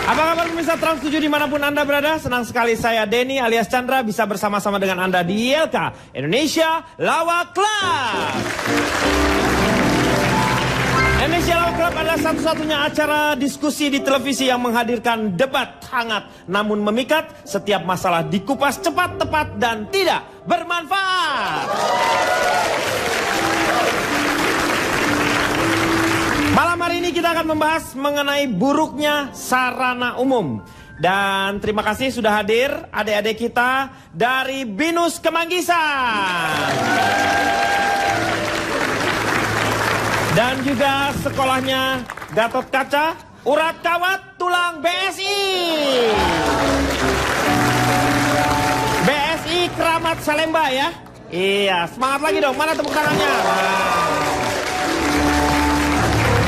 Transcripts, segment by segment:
Apa kabar pemirsa Trans 7 dimanapun Anda berada? Senang sekali saya Denny alias Chandra bisa bersama-sama dengan Anda di ILK Indonesia Lawak Club. Indonesia Lawak Club adalah satu-satunya acara diskusi di televisi yang menghadirkan debat hangat namun memikat. Setiap masalah dikupas cepat, tepat, dan tidak bermanfaat. Malam hari ini kita akan membahas mengenai buruknya sarana umum. Dan terima kasih sudah hadir adik-adik kita dari BINUS Kemanggisan. Dan juga sekolahnya Gatot Kaca, Urat Kawat Tulang BSI. BSI Keramat Salemba ya. Iya, semangat lagi dong. Mana tepuk tangannya?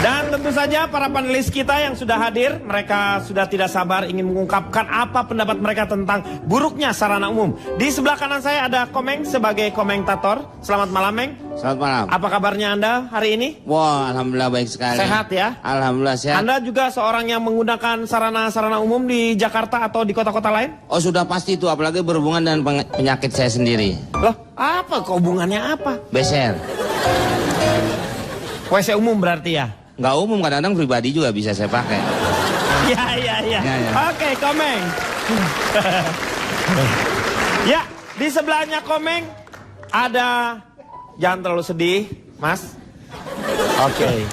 Dan tentu saja para panelis kita yang sudah hadir, mereka sudah tidak sabar ingin mengungkapkan apa pendapat mereka tentang buruknya sarana umum. Di sebelah kanan saya ada Komeng sebagai komentator. Selamat malam, Meng. Selamat malam. Apa kabarnya Anda hari ini? Wah, alhamdulillah baik sekali. Sehat ya? Alhamdulillah sehat. Anda juga seorang yang menggunakan sarana-sarana umum di Jakarta atau di kota-kota lain? Oh, sudah pasti itu, apalagi berhubungan dengan penyakit saya sendiri. Loh, apa? Hubungannya apa? Beser. WC umum berarti ya? Nggak umum, kadang-kadang pribadi juga bisa saya pakai. Ya. Ya. Oke, Komeng. Ya, di sebelahnya Komeng ada, jangan terlalu sedih, Mas. Oke.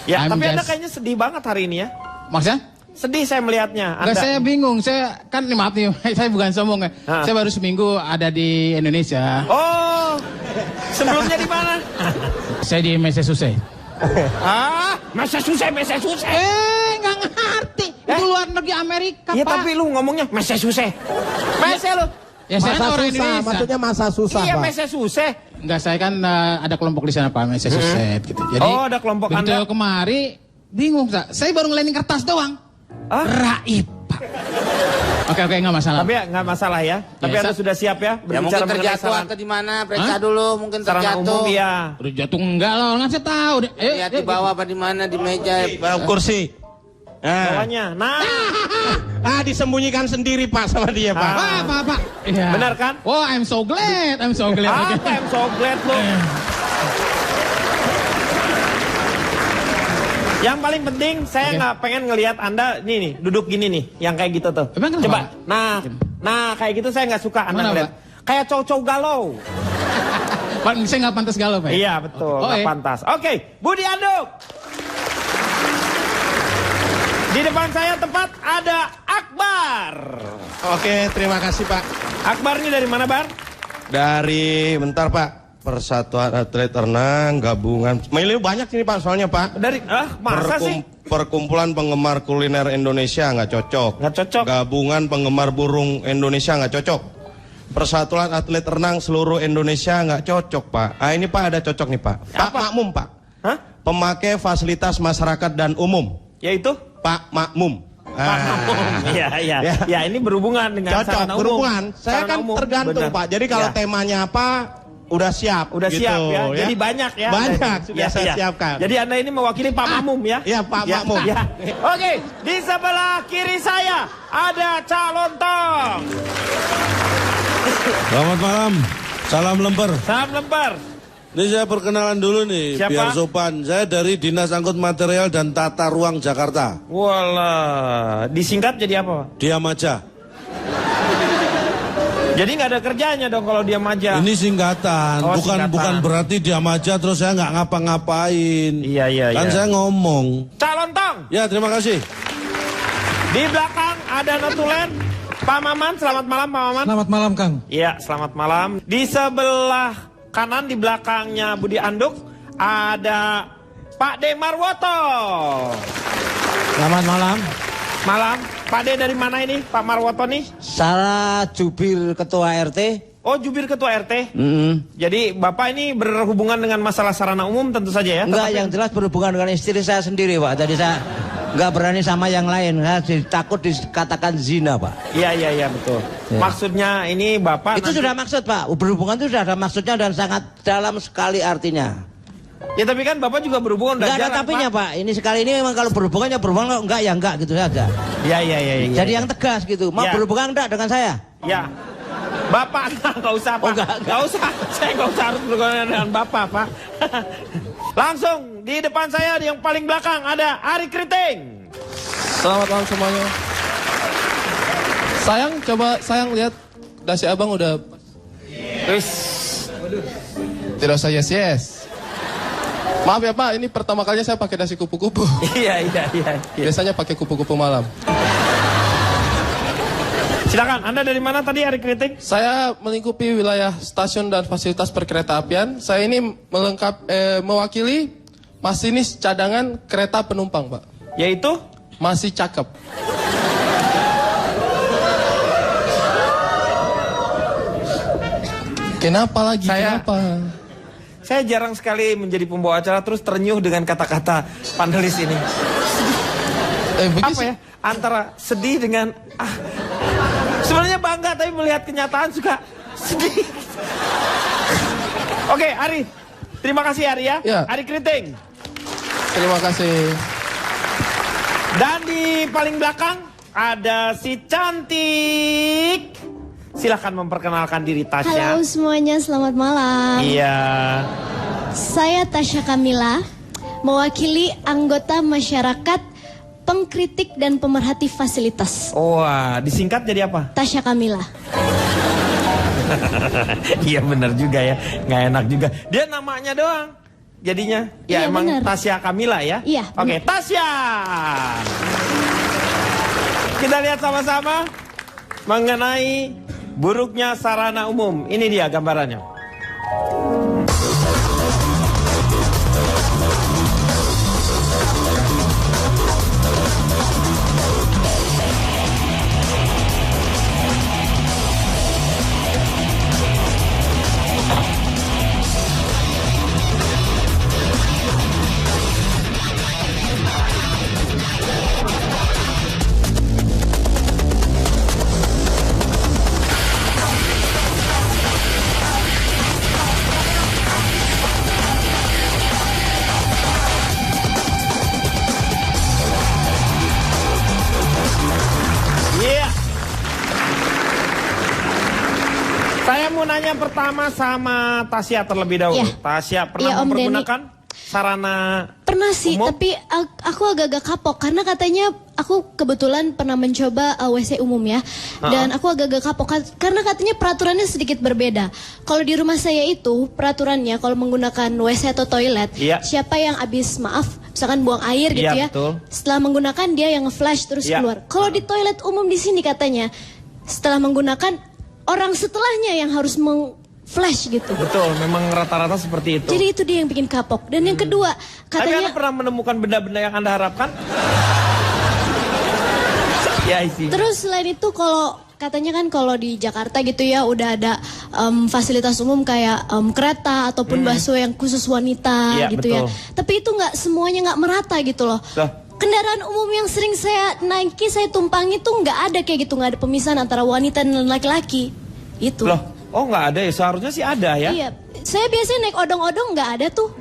Ya, tapi Anda kayaknya sedih banget hari ini ya. Maksudnya? Sedih saya melihatnya. Enggak, saya bingung. Saya kan maaf nih, saya bukan sombong ya. Saya baru seminggu ada di Indonesia. Oh, sebelumnya di mana? Saya di Massachusetts. Massachusetts. Nggak ngerti. Itu luar negeri Amerika, Iya, Pak. tapi lu ngomongnya Massachusetts. Masa lu? Ya, saya kan orang Indonesia. Maksudnya masa susah, Iya, Pak. Massachusetts. Enggak, saya kan ada kelompok di sana, Pak, Massachusetts gitu. Jadi, Oh, ada kelompok begitu Anda. kemari, bingung, Pak. Saya baru ngelainin kertas doang. Raib, Pak. Oke, nggak masalah. Tapi ya nggak masalah ya. Tapi Anda sudah siap ya Ya mungkin terjatuh mengenai atau di mana? Periksa dulu, mungkin sarana umum terjatuh. ya. Udah jatuh enggak lah, kan saya tahu. Lihat di bawah apa di mana, di meja, kursi. Bawahnya. Nah, Disembunyikan sendiri Pak sama dia Pak. Pak. Iya. benar kan? Oh, I'm so glad. Apa I'm so glad lu? Yang paling penting saya nggak pengen ngelihat Anda nih duduk gini nih, yang kayak gitu tuh. Emang kenapa? Coba. Nah kayak gitu saya nggak suka Anda Mana, ngeliat. Kayak cowok galau. Pak, saya nggak pantas galau, Pak. Iya betul, nggak pantas. Oke, Budi Anduk. Di depan saya tepat ada Akbar. Oke, terima kasih Pak. Akbar ini dari mana, Bar? Dari bentar Pak. Persatuan Atlet Renang Gabungan. Ini banyak ini Pak soalnya Pak. Dari masa sih? Perkumpulan Penggemar Kuliner Indonesia nggak cocok. Nggak cocok. Gabungan Penggemar Burung Indonesia nggak cocok. Persatuan Atlet Renang Seluruh Indonesia nggak cocok Pak. Ini Pak ada cocok nih Pak. Pak Makmum Pak. Hah? Pemakai fasilitas masyarakat dan umum. Yaitu? Pak Makmum. Iya. Ya ini berhubungan dengan cocok sarana umum. berhubungan. Saya Sarana kan umum. tergantung Benar. Pak. Jadi kalau Ya. temanya apa udah siap. Udah gitu, siap ya. Jadi banyak ya. Banyak sudah Ya, saya ya. siapkan. Jadi Anda ini mewakili Pak Makmum ya? Iya Pak Makmum. Ya. Oke, di sebelah kiri saya ada calon tong. Selamat malam, salam lemper. Salam lembar. Ini saya perkenalan dulu nih, Siapa? biar sopan. Saya dari Dinas Angkut Material dan Tata Ruang Jakarta. Walah, disingkat jadi apa, Pak? Diam aja. Jadi nggak ada kerjanya dong kalau diam aja. Ini singkatan, Oh, singkatan. bukan berarti diam aja terus saya nggak ngapa-ngapain. Iya. Kan saya ngomong. Calon tong. Ya terima kasih. Di belakang ada notulen. Pak Maman, selamat malam Pak Maman. Selamat malam, Kang. Iya, selamat malam. Di sebelah kanan di belakangnya Budi Anduk ada Pak De Marwoto. Selamat malam. Malam. Pak De dari mana ini? Pak Marwoto nih? Saya jubir ketua RT. Oh, jubir ketua RT. Jadi Bapak ini berhubungan dengan masalah sarana umum tentu saja ya? Enggak, Tetapi- yang jelas berhubungan dengan istri saya sendiri, Pak. Jadi saya nggak berani sama yang lain. Saya takut dikatakan zina, Pak. Iya betul. Ya. Maksudnya ini Bapak Itu nanti- sudah maksud, Pak. Berhubungan itu sudah ada maksudnya dan sangat dalam sekali artinya. Ya tapi kan Bapak juga berhubungan udah Enggak ada jarang, tapinya, Pak. Ini sekali ini memang kalau berhubungan ya berhubungan, kalau enggak ya enggak gitu saja. Iya. Jadi yang tegas gitu. Mau Ya. berhubungan enggak dengan saya? Ya. Bapak nggak usah Pak. Oh, nggak. Nggak usah. Saya nggak usah harus berhubungan dengan Bapak Pak. Langsung di depan saya yang paling belakang ada Ari Kriting. Selamat malam semuanya. Sayang lihat dasi abang udah. Wis. Tidak usah yes. Maaf ya Pak, ini pertama kalinya saya pakai dasi kupu-kupu. Iya. Biasanya pakai kupu-kupu malam. Silakan. Anda dari mana tadi Ari Kriting? Saya melingkupi wilayah stasiun dan fasilitas perkeretaapian. Saya ini mewakili masinis cadangan kereta penumpang, Pak. Yaitu Masih cakep. Kenapa lagi? Kenapa? saya jarang sekali menjadi pembawa acara terus ternyuh dengan kata-kata panelis ini. Apa ya? Antara sedih dengan sebenarnya bangga tapi melihat kenyataan suka sedih. Oke, Ari. Terima kasih Ari ya. Ya. Ari Kriting. Terima kasih. Dan di paling belakang ada si cantik. Silahkan memperkenalkan diri Tasya. Halo semuanya, selamat malam. Iya. Saya Tasya Kamila, mewakili anggota masyarakat pengkritik dan pemerhati fasilitas. Wah, disingkat jadi apa? Tasya Kamila. Iya benar juga ya, nggak enak juga. Dia namanya doang, jadinya. Ya Iya, emang benar. Tasya Kamila ya. Iya, Oke, benar. Tasya. Kita lihat sama-sama mengenai buruknya sarana umum. Ini dia gambarannya. Iya. Saya mau nanya pertama sama Tasya terlebih dahulu. Iya. Tasya pernah Iya, Om mempergunakan sarana Pernah sih, umum? tapi aku agak-agak kapok karena katanya aku kebetulan pernah mencoba WC umum ya. Dan aku agak-agak kapok karena katanya peraturannya sedikit berbeda. Kalau di rumah saya itu peraturannya kalau menggunakan WC atau toilet, Iya. siapa yang habis misalkan buang air gitu Iya, ya. betul. Setelah menggunakan dia yang nge-flash terus Iya. keluar. Kalau di toilet umum di sini katanya setelah menggunakan orang setelahnya yang harus flash gitu. Betul, memang rata-rata seperti itu. Jadi itu dia yang bikin kapok. Dan yang kedua, Tapi Anda katanya pernah menemukan benda-benda yang Anda harapkan? Ya isi. terus selain itu kalau katanya kan kalau di Jakarta gitu ya udah ada fasilitas umum kayak kereta ataupun busway yang khusus wanita Iya, gitu ya. betul. Tapi itu nggak semuanya nggak merata gitu loh. Loh. Kendaraan umum yang sering saya naiki, saya tumpangi tuh nggak ada kayak gitu, nggak ada pemisahan antara wanita dan laki-laki. Itu. Loh, oh nggak ada ya? Seharusnya sih ada ya. Iya, saya biasanya naik odong-odong nggak ada tuh.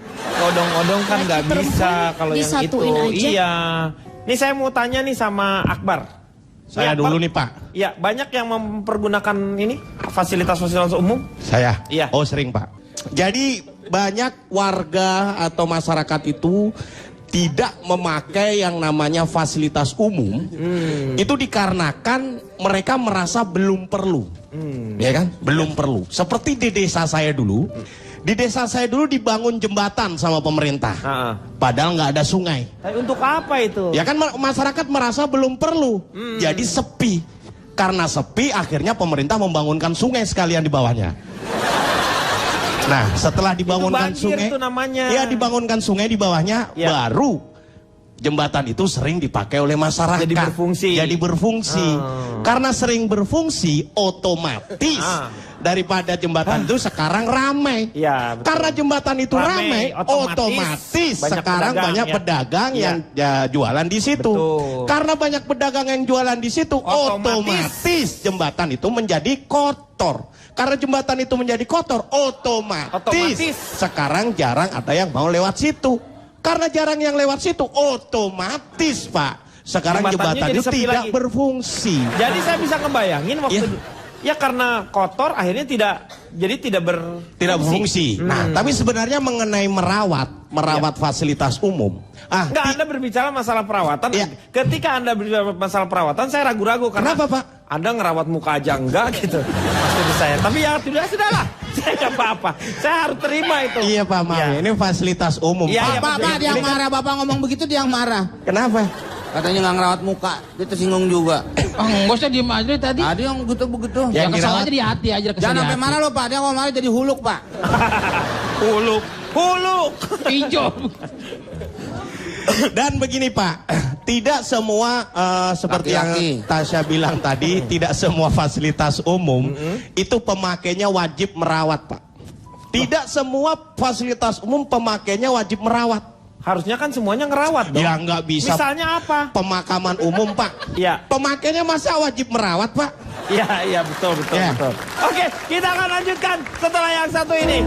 Odong-odong kan nggak Laki bisa perempuan kalau yang itu. disatuin aja. Iya. Nih saya mau tanya nih sama Akbar. Saya Iya, dulu Pak. nih Pak. Iya, banyak yang mempergunakan ini fasilitas-fasilitas umum. Saya? Iya. Oh sering Pak. Jadi banyak warga atau masyarakat itu tidak memakai yang namanya fasilitas umum. Itu dikarenakan mereka merasa belum perlu. Ya kan? Belum perlu. Seperti di desa saya dulu. Di desa saya dulu dibangun jembatan sama pemerintah. Padahal nggak ada sungai. Tapi untuk apa itu? Ya kan masyarakat merasa belum perlu. Jadi sepi. Karena sepi akhirnya pemerintah membangunkan sungai sekalian di bawahnya. Nah, setelah dibangunkan banjir sungai, tuh namanya. ya dibangunkan sungai di bawahnya, Ya. baru jembatan itu sering dipakai oleh masyarakat. Jadi berfungsi. Jadi berfungsi. Karena sering berfungsi, otomatis daripada jembatan itu sekarang ramai. Iya, betul. Karena jembatan itu ramai, otomatis banyak sekarang pedagang, banyak ya. pedagang Iya. yang jualan di situ. Betul. Karena banyak pedagang yang jualan di situ, otomatis jembatan itu menjadi kotor. Karena jembatan itu menjadi kotor, otomatis sekarang jarang ada yang mau lewat situ. Karena jarang yang lewat situ, otomatis Pak, sekarang jembatan itu tidak berfungsi. Jadi saya bisa ngebayangin waktu ya karena kotor akhirnya tidak berfungsi. Nah, tapi sebenarnya mengenai merawat fasilitas umum. Enggak, Anda berbicara masalah perawatan. Ketika Anda berbicara masalah perawatan, saya ragu-ragu karena kenapa, Pak? Anda ngerawat muka aja enggak gitu. Maksud saya. Tapi ya sudahlah. Saya enggak apa-apa. Saya harus terima itu. Iya, Pak, maaf. Ini fasilitas umum. Pak, dia yang marah, Bapak ngomong begitu dia yang marah. Kenapa? Katanya nggak ngerawat muka, dia tersinggung juga. Enggak usah diem aja tadi. Ada yang begitu-begitu. Yang kesal aja di hati aja. Jangan sampai marah lo Pak, dia kalau marah jadi huluk Pak. Huluk. Hijau. Dan begini Pak, tidak semua seperti yang Tasya bilang tadi, tidak semua fasilitas umum itu pemakainya wajib merawat Pak. Tidak semua fasilitas umum pemakainya wajib merawat. Harusnya kan semuanya ngerawat dong. Ya nggak bisa. Misalnya apa? Pemakaman umum Pak. Iya. Pemakainya masa wajib merawat Pak? Iya betul. Oke, kita akan lanjutkan setelah yang satu ini.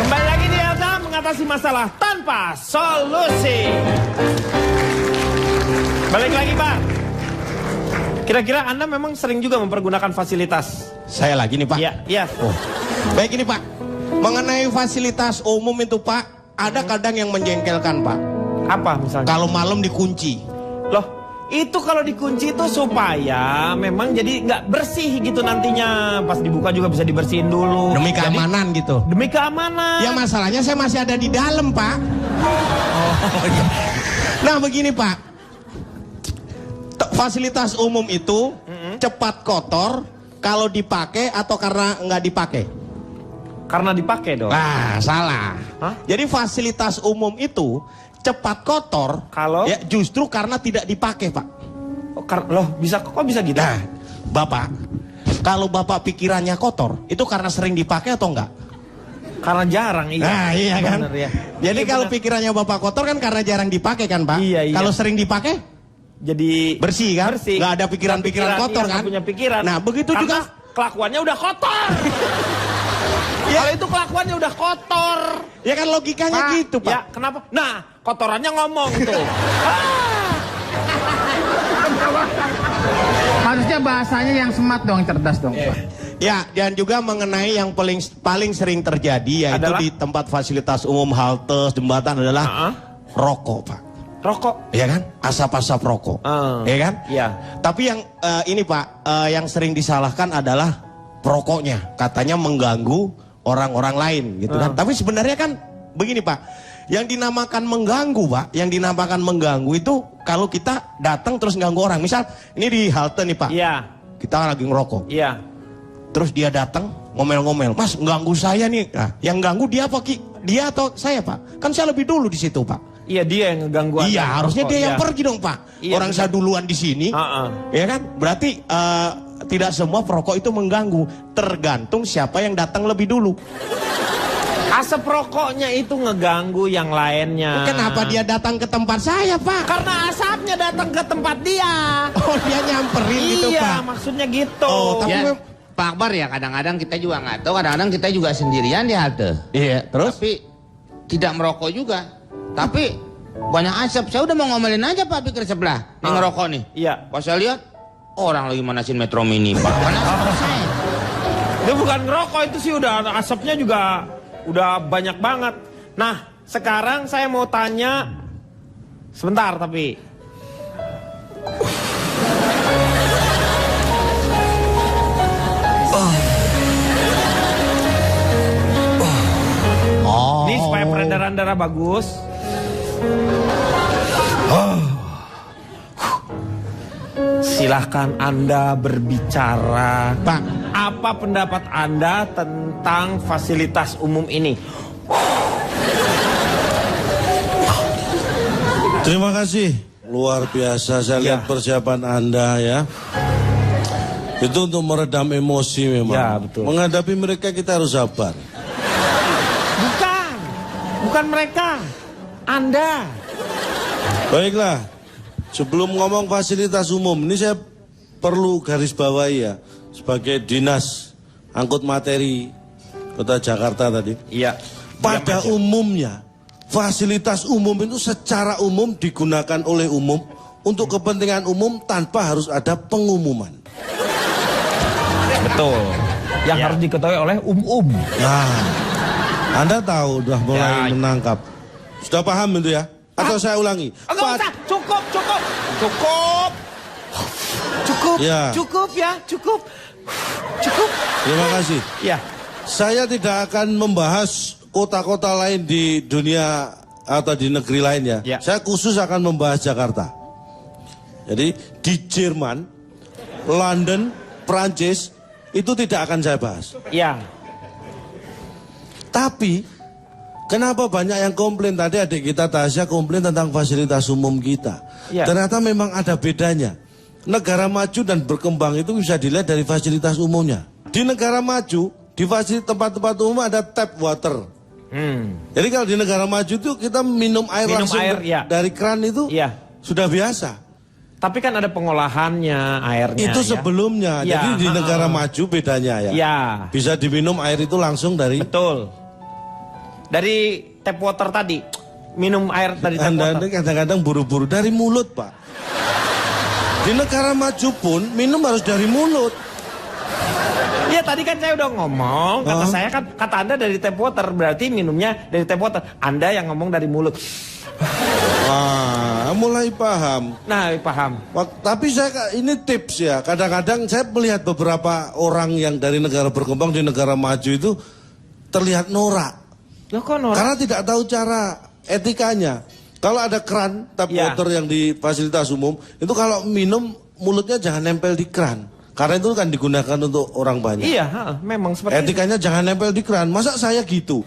Kembali lagi di Elta mengatasi masalah tanpa solusi. Balik lagi Pak. Kira-kira Anda memang sering juga mempergunakan fasilitas? Saya lagi nih Pak. Iya. Oh. Baik ini Pak. Mengenai fasilitas umum itu Pak, ada kadang yang menjengkelkan Pak. Apa misalnya? Kalau malam dikunci. Loh, itu kalau dikunci itu supaya memang jadi nggak bersih gitu nantinya. Pas dibuka juga bisa dibersihin dulu. Demi keamanan gitu. Demi keamanan. Ya masalahnya saya masih ada di dalam Pak. Nah begini Pak. Fasilitas umum itu cepat kotor kalau dipakai atau karena nggak dipakai? Karena dipakai dong. Nah, salah. Hah? Jadi fasilitas umum itu cepat kotor kalau ya justru karena tidak dipakai, Pak. Loh, kok bisa gitu? Nah, Bapak, kalau Bapak pikirannya kotor, itu karena sering dipakai atau enggak? Karena jarang, iya. Nah, iya kan? Bener, ya. Jadi Iya, kalau bener. pikirannya Bapak kotor kan karena jarang dipakai kan, Pak? Iya. Kalau sering dipakai? Jadi bersih kan? Bersih. Nggak ada pikiran-pikiran kotor kan? Nggak punya pikiran. Nah begitu karena juga kelakuannya udah kotor. Kalau itu kelakuannya udah kotor. Ya kan logikanya gitu Pak. Ya kenapa? Nah kotorannya ngomong tuh. Harusnya bahasanya yang smart dong, cerdas dong. Ya, dan juga mengenai yang paling sering terjadi yaitu adalah? di tempat fasilitas umum, halte, jembatan adalah rokok, Pak. Rokok. Ya kan? Asap-asap rokok. Ya kan? Iya. Tapi yang ini Pak, yang sering disalahkan adalah perokoknya. Katanya mengganggu orang-orang lain gitu kan. Tapi sebenarnya kan begini Pak, yang dinamakan mengganggu Pak, yang dinamakan mengganggu itu kalau kita datang terus ganggu orang. Misal ini di halte nih Pak. Iya. Kita lagi ngerokok. Iya. Terus dia datang ngomel-ngomel, Mas ganggu saya nih. Nah, yang ganggu dia apa Ki? Dia atau saya Pak? Kan saya lebih dulu di situ Pak. Iya dia yang ngeganggu. Iya harusnya dia yang pergi dong Pak. Iya, Orang saya duluan di sini. Ya kan? Berarti tidak semua perokok itu mengganggu. Tergantung siapa yang datang lebih dulu. Asap rokoknya itu ngeganggu yang lainnya. Kenapa dia datang ke tempat saya Pak? Karena asapnya datang ke tempat dia. Oh dia nyamperin gitu Pak. Iya maksudnya gitu. Oh tapi Ya, Pak Akbar ya kadang-kadang kita juga nggak tahu, kadang-kadang kita juga sendirian di halte. Iya terus? Tapi tidak merokok juga. Tapi banyak asap. Saya udah mau ngomelin aja Pak pikir sebelah. Nih ngerokok nih. Iya. Pas saya lihat orang lagi manasin Metro Mini Pak. Mana saya? Itu bukan ngerokok, itu sih udah asapnya juga udah banyak banget. Nah sekarang saya mau tanya sebentar tapi ini supaya peredaran darah bagus. Silahkan Anda berbicara. Pak. Apa pendapat Anda tentang fasilitas umum ini? Terima kasih. Luar biasa saya lihat persiapan Anda ya. Itu untuk meredam emosi memang. Ya, betul. Menghadapi mereka kita harus sabar. Bukan mereka. Anda. Baiklah. Sebelum ngomong fasilitas umum, ini saya perlu garis bawahi ya. Sebagai dinas angkut materi Kota Jakarta tadi. Iya. Pada umumnya, fasilitas umum itu secara umum digunakan oleh umum untuk kepentingan umum tanpa harus ada pengumuman. Betul. Yang harus diketahui oleh Nah, Anda tahu udah mulai Ya. menangkap. Sudah paham itu ya? Atau saya ulangi? Enggak usah, cukup. Ya. Cukup. Terima kasih. Ya. Saya tidak akan membahas kota-kota lain di dunia atau di negeri lain ya. Ya. Saya khusus akan membahas Jakarta. Jadi di Jerman, London, Prancis itu tidak akan saya bahas. Ya. Tapi kenapa banyak yang komplain? Tadi adik kita Tasya komplain tentang fasilitas umum kita. Ya. Ternyata memang ada bedanya. Negara maju dan berkembang itu bisa dilihat dari fasilitas umumnya. Di negara maju, di tempat-tempat umum ada tap water. Jadi kalau di negara maju itu kita minum air langsung ya. dari keran itu Ya. sudah biasa. Tapi kan ada pengolahannya airnya. Itu ya. sebelumnya. Ya. Jadi di negara maju bedanya ya. Ya. Bisa diminum air itu langsung dari. Betul. Dari tap water tadi. Minum air dari tap Anda water. kadang-kadang buru-buru dari mulut, Pak. Di negara maju pun minum harus dari mulut. Iya tadi kan saya udah ngomong. Kata saya kan, kata Anda dari tap water. Berarti minumnya dari tap water. Anda yang ngomong dari mulut. Wah, mulai paham. Nah, paham. Tapi saya ini tips ya. Kadang-kadang saya melihat beberapa orang yang dari negara berkembang di negara maju itu terlihat norak. Loh kok norak? Karena tidak tahu cara etikanya. Kalau ada keran tap Ya. water yang di fasilitas umum, itu kalau minum mulutnya jangan nempel di keran. Karena itu kan digunakan untuk orang banyak. Iya, memang seperti itu. Etikanya jangan nempel di keran. Masa saya gitu?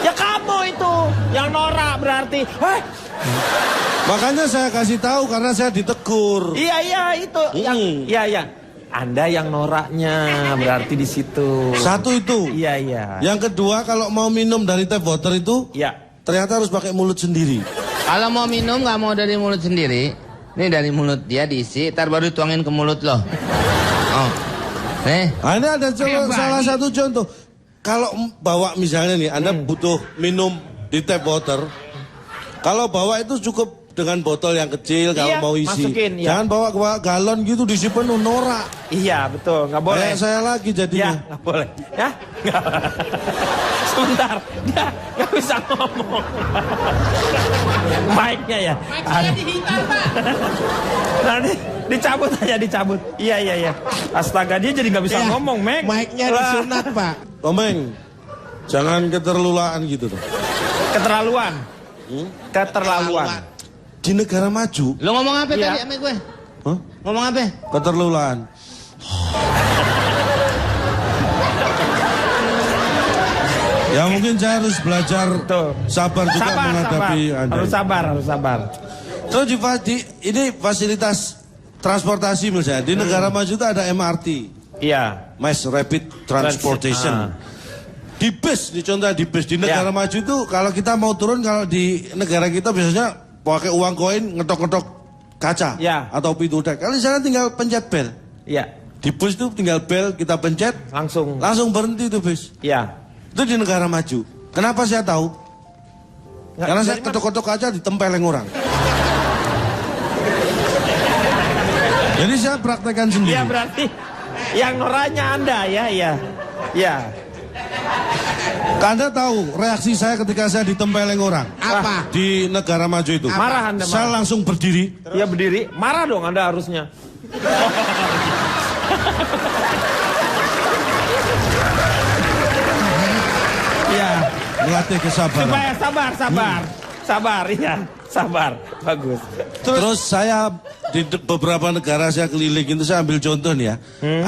Ya kamu itu yang norak berarti. Hei, Makanya saya kasih tahu karena saya ditegur. iya itu. Iya. Anda yang noraknya berarti di situ. Satu itu. Iya. Yang kedua kalau mau minum dari tap water itu Iya. ternyata harus pakai mulut sendiri. Kalau mau minum nggak mau dari mulut sendiri, ini dari mulut dia diisi, ntar baru tuangin ke mulut loh. Oh, Nah, ini ada salah satu contoh. Kalau bawa misalnya nih, Anda butuh minum di tap water. Kalau bawa itu cukup dengan botol yang kecil kalau Iya, mau isi. masukin, ya. Jangan bawa galon gitu diisi penuh, norak. Iya betul, nggak boleh. Kayak saya lagi Ya, jadinya. nggak boleh. Ya, nggak. Sebentar, dia nggak bisa ngomong. Mic-nya ya. Saya dihitar, Pak. Nanti dicabut aja, dicabut. Iya. Astaga, dia jadi nggak bisa ngomong, Mek. Mic-nya disunat, Pak. Komeng, jangan keterlulaan gitu tuh. Keterlaluan. Keterlaluan. Di negara maju, lu ngomong apa Iya. tadi sama gue? Hah? Ngomong apa? keterlulaan. Ya mungkin saya harus belajar Betul. sabar juga menghadapi Anda. Harus sabar. Terus ini fasilitas transportasi misalnya di negara maju itu ada MRT, Iya. Mass Rapid Transportation. Di bus, di contoh di bus di negara maju itu kalau kita mau turun, kalau di negara kita biasanya pakai uang koin ngetok-ngetok kaca Ya. atau pintu dek. Kalau di sana tinggal pencet bel. Iya. Di bus itu tinggal bel kita pencet, Langsung. berhenti itu bus. Iya. Itu di negara maju. Kenapa saya tahu? Nggak, Karena saya dari ketok-ketok kaca ditempeleng orang. Jadi saya praktekkan sendiri. Iya berarti yang noranya Anda ya. Anda tahu reaksi saya ketika saya ditempeleng orang? Apa? Di negara maju itu. Marah Anda, Saya marah. langsung berdiri. Ya berdiri, marah dong Anda harusnya. Melatih kesabaran. Supaya sabar. Sabar ya, sabar. Bagus. Terus saya di beberapa negara saya keliling itu saya ambil contoh nih ya.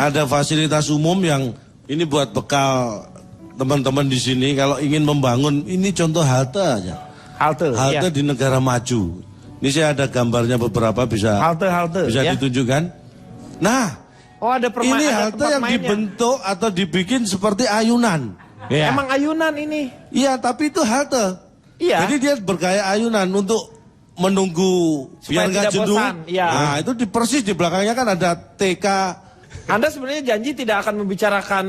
Ada fasilitas umum yang ini buat bekal teman-teman di sini kalau ingin membangun, ini contoh halte aja. Halte iya. Di negara maju. Ini saya ada gambarnya beberapa bisa Halte bisa ya. ditunjukkan. Nah, ada ini ada halte tempat yang mainnya. dibentuk atau dibikin seperti ayunan. Iya. Emang ayunan ini. Iya, tapi itu halte. Iya. Jadi dia bergaya ayunan untuk menunggu Supaya biar nggak tidak jenuh. bosan, iya. Nah, itu persis di belakangnya kan ada TK. Anda sebenarnya janji tidak akan membicarakan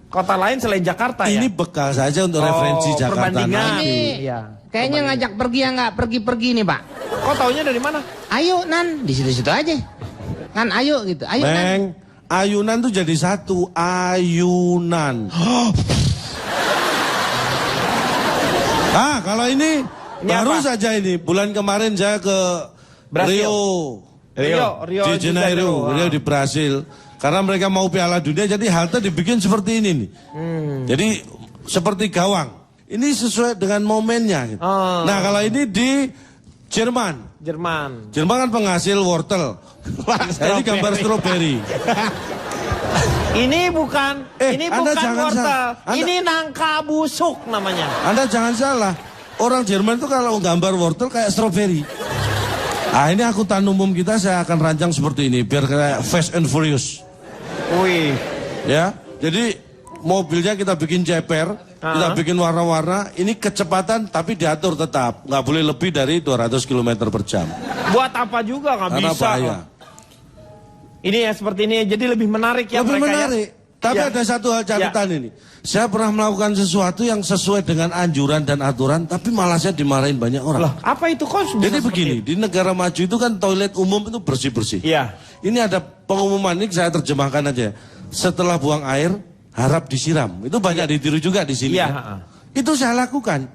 kota lain selain Jakarta ya? Ini bekal saja untuk referensi Jakarta perbandingan. nanti. Iya. Kayaknya ngajak pergi yang nggak pergi-pergi nih Pak. Kok taunya dari mana? Ayo Nan, di situ-situ aja. Kan ayo gitu, ayo Nan. Neng, ayunan tuh jadi satu, ayunan. Ah, kalau ini baru apa? saja ini bulan kemarin saya ke Brasil. Rio di Janeiro, Rio di Brasil. Karena mereka mau Piala Dunia, jadi halte dibikin seperti ini nih. Jadi seperti gawang. Ini sesuai dengan momennya. Gitu. Nah kalau ini di Jerman. Jerman. Jerman kan penghasil wortel. Ini gambar stroberi. Ini bukan Anda bukan jangan wortel. salah. Ini nangka busuk namanya. Anda jangan salah. Orang Jerman itu kalau gambar wortel kayak stroberi. Ah ini angkutan umum kita saya akan rancang seperti ini biar kayak Fast and Furious. Wih. Ya, jadi mobilnya kita bikin ceper, kita bikin warna-warna. Ini kecepatan tapi diatur tetap, nggak boleh lebih dari 200 km per jam. Buat apa juga nggak Karena bisa. bahaya. Ini ya seperti ini jadi lebih menarik ya Lebih mereka menarik. ya. Tapi Ya. ada satu hal catatan ini. Saya pernah melakukan sesuatu yang sesuai dengan anjuran dan aturan, tapi malah saya dimarahin banyak orang. Loh, apa itu kok? bisa Jadi seperti begini, itu? di negara maju itu kan toilet umum itu bersih-bersih. Iya. Ini ada pengumuman, ini saya terjemahkan aja. Setelah buang air, harap disiram. Itu banyak ditiru juga di sini. Iya, ya. ha-ha. Itu saya lakukan.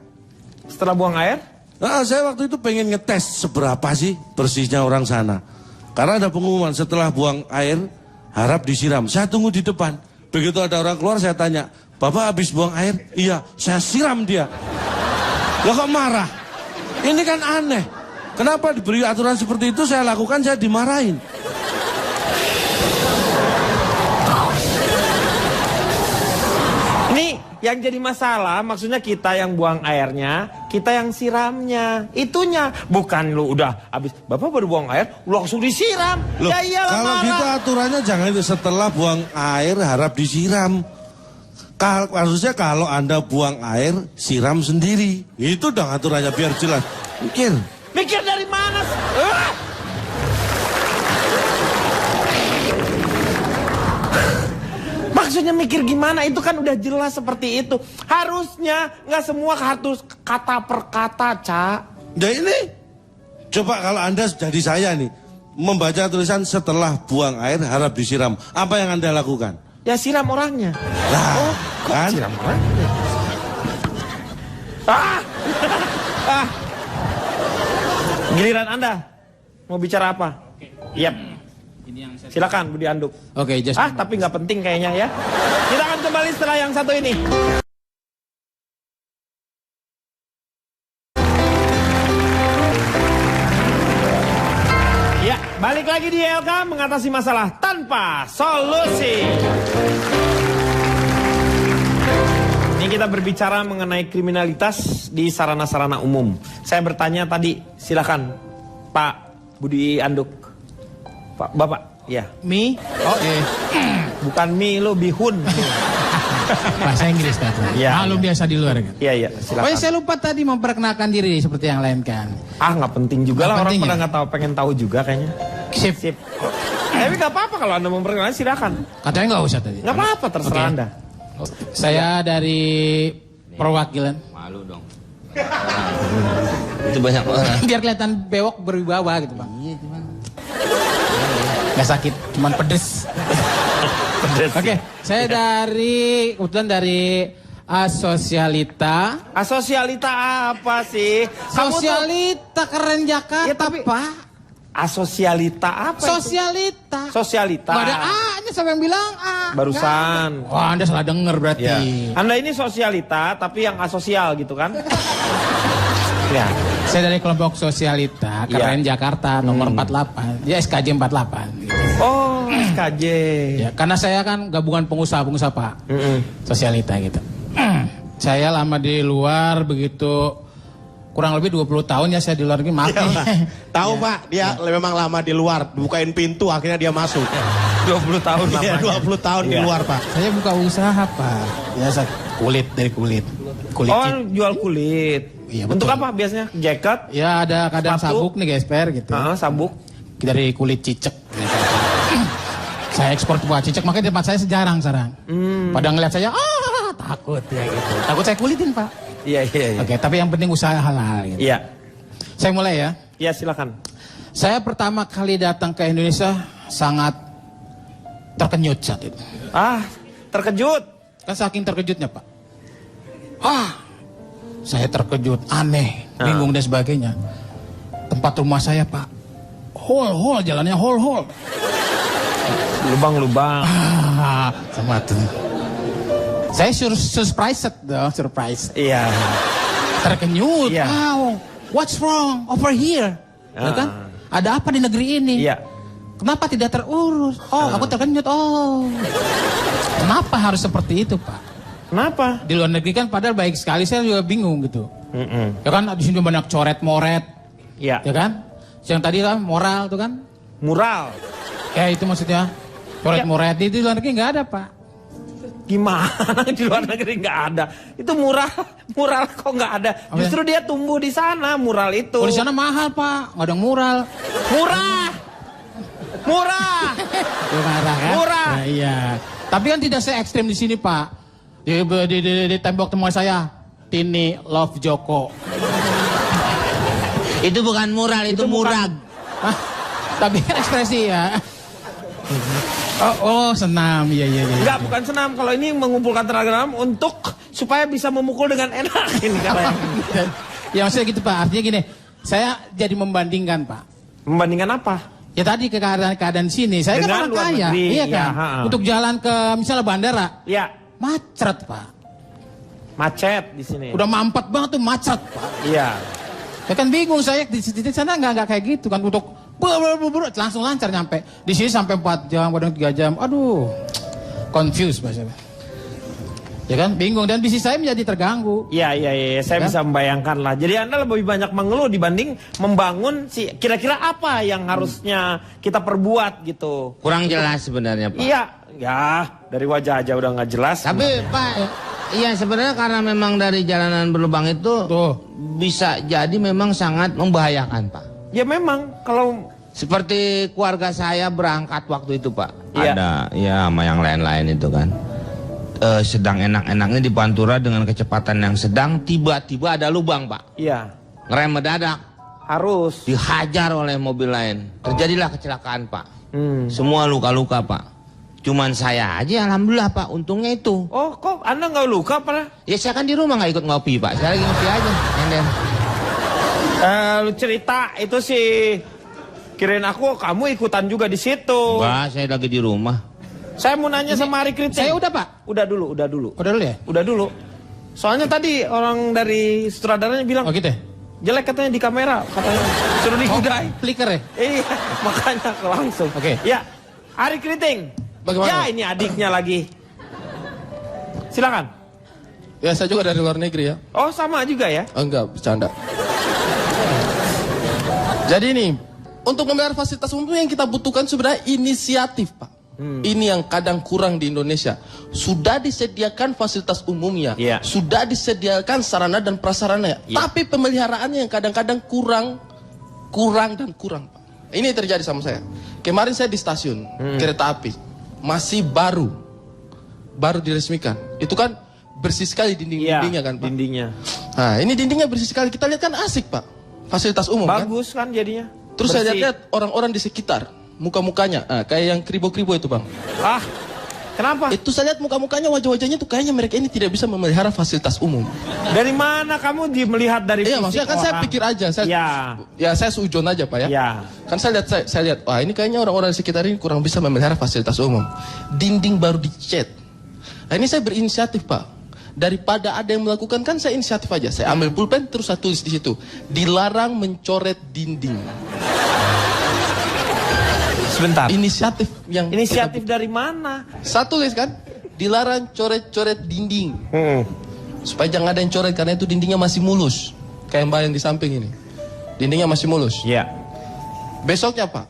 Setelah buang air? Nah, saya waktu itu pengen ngetes seberapa sih bersihnya orang sana. Karena ada pengumuman setelah buang air, harap disiram. Saya tunggu di depan. Begitu ada orang keluar, saya tanya, Bapak habis buang air? Iya, saya siram dia. Loh kok marah? Ini kan aneh. Kenapa diberi aturan seperti itu, saya lakukan, saya dimarahin. Ini yang jadi masalah, maksudnya kita yang buang airnya, kita yang siramnya. Itunya, bukan lu udah habis, Bapak baru buang air, lu langsung disiram. Loh, Ya iyalah kalau marah. gitu aturannya jangan itu setelah buang air harap disiram. Maksudnya kalau Anda buang air, siram sendiri. Itu dong aturannya biar jelas. Mikir. Mikir dari mana? Maksudnya mikir gimana? Itu kan udah jelas seperti itu. Harusnya nggak semua harus kata per kata, Cak. Nah ini, coba kalau Anda jadi saya nih, membaca tulisan setelah buang air harap disiram. Apa yang Anda lakukan? Ya siram orangnya. Nah, kan? Siram orangnya. Ah! Ah! Giliran Anda. Mau bicara apa? Yap. Silakan Budi Anduk. Oke, just Tapi nggak penting kayaknya ya. Kita akan kembali setelah yang satu ini. Ya, balik lagi di LK mengatasi masalah tanpa solusi. Ini kita berbicara mengenai kriminalitas di sarana-sarana umum. Saya bertanya tadi, silakan Pak Budi Anduk. Pak, Bapak, ya. Mi? Oh, Bukan mie lo bihun. bahasa Inggris kan. Iya, Malu biasa di luar kan. Iya, iya, Oh silakan. ya, saya lupa tadi memperkenalkan diri seperti yang lain kan. Nggak penting juga Nggak lah, orang penting pada ya? nggak tahu, pengen tahu juga kayaknya. Sip. Sip. Tapi nggak apa-apa kalau Anda memperkenalkan, silakan. Katanya nggak usah tadi. Nggak apa-apa, terserah Oke. Anda. Saya dari perwakilan. Malu dong. Itu banyak orang. Biar kelihatan bewok berwibawa gitu Bang. Iya cuman. Gak sakit, cuman pedes. Oke, saya kebetulan dari Asosialita. Asosialita apa sih? Kamu tuh- Sosialita keren Jakarta, Ya, tapi- Pak. Asosialita apa itu? Sosialita. Sosialita. Gak ada A-nya, siapa yang bilang A? Barusan. Wah, Anda salah denger berarti. Ya. Anda ini sosialita tapi yang asosial gitu kan? Ya. Saya dari kelompok Sosialita, Keren Jakarta, nomor 48. Dia SKJ 48. Gitu. Oh, SKJ. Ya, karena saya kan gabungan pengusaha-pengusaha Pak. Sosialita gitu. Saya lama di luar begitu, kurang lebih 20 tahun ya saya di luar negeri. Maaf nih. Tahu Pak, dia memang lama di luar, bukain pintu akhirnya dia masuk. 20 tahun Iya, lamanya. 20 tahun di luar Pak. Saya buka usaha Pak. Biasa kulit dari kulit. Kulit Oh, jual kulit. Iya, Untuk betul. apa biasanya? Jaket? Ya ada kadang Sepatu. sabuk nih gesper gitu. Sabuk. Dari kulit cicak. Saya ekspor buah cicak, makanya di tempat saya jarang sekarang. Pada ngeliat saya, takut ya gitu. Takut saya kulitin Pak. Iya. Oke, tapi yang penting usaha halal gitu. Iya. Saya mulai ya. Iya, silakan. Saya pertama kali datang ke Indonesia sangat terkenyut saat itu. Terkejut. Kan saking terkejutnya Pak. Saya terkejut, aneh, bingung dan sebagainya. Tempat rumah saya Pak, hall, jalannya hall. Lubang-lubang. Sama tuh. Saya surprise dong, surprise. Iya. Terkenyut. Iya. Wow, what's wrong over here? Ya kan? Ada apa di negeri ini? Iya. Kenapa tidak terurus? Aku terkenyut. Kenapa harus seperti itu, Pak? Kenapa? Di luar negeri kan padahal baik sekali, saya juga bingung gitu. Ya kan, di sini banyak coret-moret. Iya. Ya kan? Yang tadi lah moral tuh kan? Mural. Ya itu maksudnya. Coret-moret itu di luar negeri nggak ada, Pak. Gimana di luar negeri nggak ada? Itu mural kok nggak ada? Justru dia tumbuh di sana mural itu. Oh, di sana mahal, Pak. Nggak ada mural. Murah. Ya, marah kan? Murah. Nah, iya. Tapi kan tidak se ekstrim di sini, Pak. Di tembok temuan saya, Tini Love Joko. Itu bukan mural, itu murag. Tapi kan ekspresi ya. Senam. Iya. Enggak, bukan senam. Kalau ini mengumpulkan tenaga dalam untuk supaya bisa memukul dengan enak ini katanya. Ya maksudnya gitu, Pak. Artinya gini, saya jadi membandingkan, Pak. Membandingkan apa? Ya tadi keadaan sini, saya Dengan kan orang luar kaya, negeri, iya ya, kan. Untuk jalan ke misalnya bandara, Ya, macet, Pak. macet di sini. Udah mampet banget tuh macet, Pak. Iya. Ya kan bingung saya di sana nggak kayak gitu kan, untuk langsung lancar nyampe. Di sini sampai 4 jam, kadang 3 jam. Aduh, confused bahasanya. Ya kan bingung, dan bisnis saya menjadi terganggu. Iya, saya Kan? bisa membayangkan lah. Jadi Anda lebih banyak mengeluh dibanding membangun kira-kira apa yang harusnya kita perbuat gitu. Kurang jelas sebenarnya Pak. Iya, ya dari wajah aja udah nggak jelas. Tapi Pak, iya sebenarnya karena memang dari jalanan berlubang itu Tuh. bisa jadi memang sangat membahayakan Pak. Ya memang kalau Seperti keluarga saya berangkat waktu itu Pak. Iya. Ada ya sama yang lain-lain itu kan. Sedang enak-enaknya di Pantura dengan kecepatan yang sedang, tiba-tiba ada lubang Pak. iya Ngerem mendadak, harus. dihajar oleh mobil lain. Terjadilah kecelakaan Pak. Semua Semua luka-luka Pak. Cuman saya aja alhamdulillah Pak, untungnya itu. Oh, kok Anda nggak luka pernah? Ya saya kan di rumah nggak ikut ngopi Pak. Saya lagi ngopi aja. Enden. Lu cerita itu sih kirain aku kamu ikutan juga di situ. Mbak, saya lagi di rumah. Saya mau nanya sama Ari Kriting. Saya udah, Pak. Udah dulu. Udah dulu ya? Udah dulu. Soalnya tadi orang dari sutradaranya bilang Oh gitu ya? jelek katanya di kamera, katanya suruh digudai. Flicker ya? Iya, makanya langsung. Oke. Ya, Ari Kriting. Bagaimana? Ya, ini adiknya lagi. Silakan. Ya saya juga dari luar negeri ya. Oh, sama juga ya? Enggak, bercanda. Jadi nih, untuk membayar fasilitas umum yang kita butuhkan sebenarnya inisiatif, Pak. Ini yang kadang kurang di Indonesia. Sudah disediakan fasilitas umumnya, Iya. sudah disediakan sarana dan prasarana, tapi pemeliharaannya yang kadang-kadang kurang, Pak. Ini yang terjadi sama saya. Kemarin saya di stasiun kereta api, masih baru diresmikan. Itu kan bersih sekali dinding-dindingnya kan, Pak. Dindingnya. Nah, ini dindingnya bersih sekali. Kita lihat kan asik, Pak. Fasilitas umum kan. Bagus kan jadinya. Terus saya Bersih. lihat orang-orang di sekitar, muka-mukanya, kayak yang kribo-kribo itu Bang. Ah, kenapa? Itu saya lihat muka-mukanya, wajah-wajahnya tuh kayaknya mereka ini tidak bisa memelihara fasilitas umum. Dari mana kamu melihat dari Iya, fisik maksudnya kan saya orang? pikir aja, saya seujon aja Pak ya. Ya. Kan saya lihat, wah ini kayaknya orang-orang di sekitar ini kurang bisa memelihara fasilitas umum. Dinding baru dicat. Nah, ini saya berinisiatif Pak. Daripada ada yang melakukan, kan saya inisiatif aja. Saya ambil pulpen terus saya tulis di situ. Dilarang mencoret dinding. Sebentar. Inisiatif yang Inisiatif dari mana? saya tulis kan, dilarang coret-coret dinding. Supaya jangan ada yang coret karena itu dindingnya masih mulus. Kayak mbak yang di samping ini. Dindingnya masih mulus. Iya. Besoknya Pak,